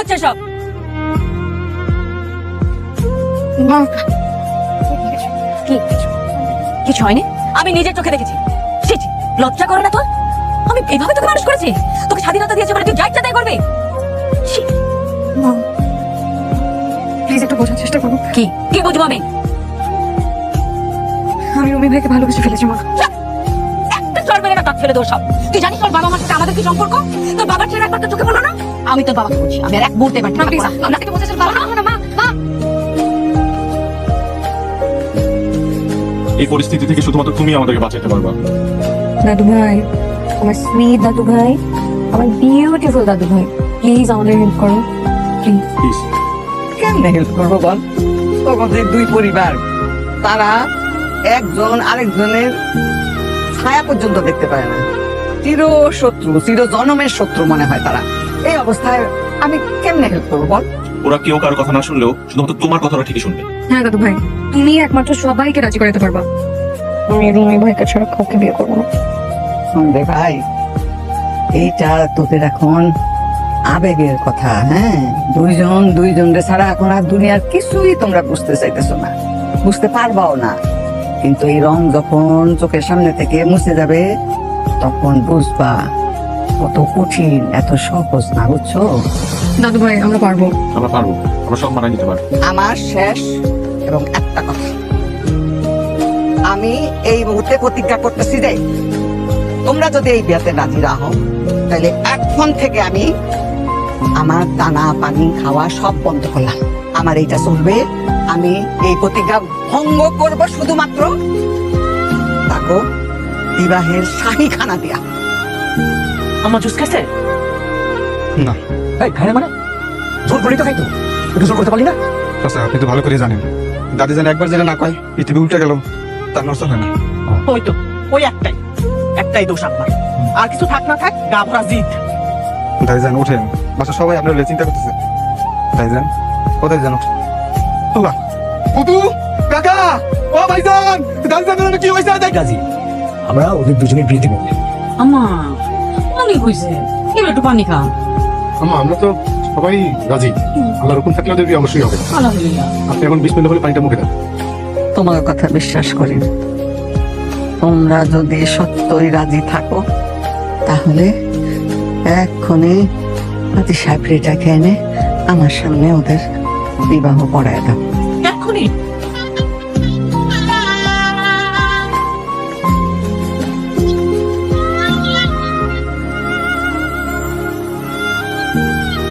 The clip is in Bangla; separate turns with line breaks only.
হচ্ছে সব? কিছু হয়নি, আমি নিজের চোখে দেখেছি। লজ্জা করে না তোর? আমি এইভাবে তোকে মানুষ করেছি, তোকে স্বাধীনতা দিয়েছে বলে তুই যা ইচ্ছা তাই করবি?
প্লিজ একটু বোঝার চেষ্টা করো।
কি কি বুঝবো আমি?
আমি রুমি ভাইকে ভালোবেসে ফেলেছি মা।
একটা চড় মেরে না তাক ফেলে দেবো সব। তুই জানিস তোর বাবা মার সাথে আমাদের কি সম্পর্ক? তোর বাবার ছেলে একবার তো চোখে পড়লো না? আমি তোর বাবাকে বলছি, আমি আর এক মুহূর্তে বাড়ি থাকবো না।
আপনাকে বোঝার বাবা না মা। মা
এই পরিস্থিতি থেকে শুধুমাত্র তুমি আমাদেরকে বাঁচাতে পারবা।
দাদু ভাই, আমার সুইট দাদু ভাই, আমার বিউটিফুল দাদু ভাই, প্লিজ আমাদের হেল্প করো প্লিজ।
প্লিজ।
কেমনে হেল্প করবো বল? তোমাদের দুই পরিবার, তারা একজন আরেকজনের ছায়া পর্যন্ত দেখতে পায় না। চির শত্রু, চির জনমের শত্রু মনে হয় তারা। এই অবস্থায় আমি কেমনে হেল্প করবো বল?
ওরা কেউ কারো কথা না শুনলেও শুধুমাত্র তোমার কথাটা ঠিকই শুনবে।
হ্যাঁ দাদু ভাই, তুমি একমাত্র সবাইকে রাজি করাতে পারবা। আমি রুমি ভাইকে ছাড়া কাউকে বিয়ে করবো না।
রে ভাই, এইটা তোদের এখন আবেগের কথা। হ্যাঁ, দুইজনরে ছাড়া এখন আর দুনিয়ার কিছুই তোমরা বুঝতে চাইতেছো না, বুঝতে পারবাও না। কিন্তু এই রং যখন চোখের সামনে থেকে মুছে যাবে, তখন বুঝবা কত কঠিন, এত সহজ না, বুঝছো?
দাদু ভাই আমরা পারবো।
আমরা পারবো, আমরা সব মানায় নিতে পারবো।
আমার শেষ এবং একটা কথা, আমি এই মুহূর্তে প্রতিজ্ঞা করতেছি যে তোমরা যদি এই বিয়েতে রাজি না হও, তাহলে এখন থেকে আমি আমার দানা পানি খাওয়া সব বন্ধ করলাম। আমার এইটা চলবে। আমি এই প্রতিজ্ঞা ভঙ্গ করব শুধুমাত্র তাকে বিবাহের শাহী খানা দিয়া।
আমার জুস খাইছে?
না
এই খায় মানে জোর করে তো খাইতো, একটু জোর করতে পারলি না?
আচ্ছা, আপনি তো ভালো করে জানেন, দাদি জানে একবার যেটা না কয় পৃথিবী উল্টে গেল, তার নষ্ট হয় না।
ওই তো ওই একটাই দোষ আমার, আর কিছু থাক না থাক গা ভরা জিত।
দাদি জান ওঠেন, বাসা সবাই আপনার চিন্তা করতেছে। দাদি জান কোথায় জানো? কুতু কাকা, ও ভাইজান, দাদি জান কি হয়েছে?
গাজী, আমরা ওদের দুজনের বিয়ে দিব।
আমা অনেক হয়েছে, এবার একটু পানি খা।
আমরা তো সবাই রাজি, আল্লাহর হুকুম থাকলে ওদের বিয়ে অবশ্যই হবে।
আলহামদুলিল্লাহ।
আপনি এখন বিসমিল্লাহ বলে পানিটা মুখে দেন।
তোমার কথা বিশ্বাস করি না। তোমরা যদি সত্যই রাজি থাকো, তাহলে এক্ষুনি হাতি সাহেবটাকে এনে আমার সামনে ওদের বিবাহ পড়ায় দাও।
এক্ষুনি?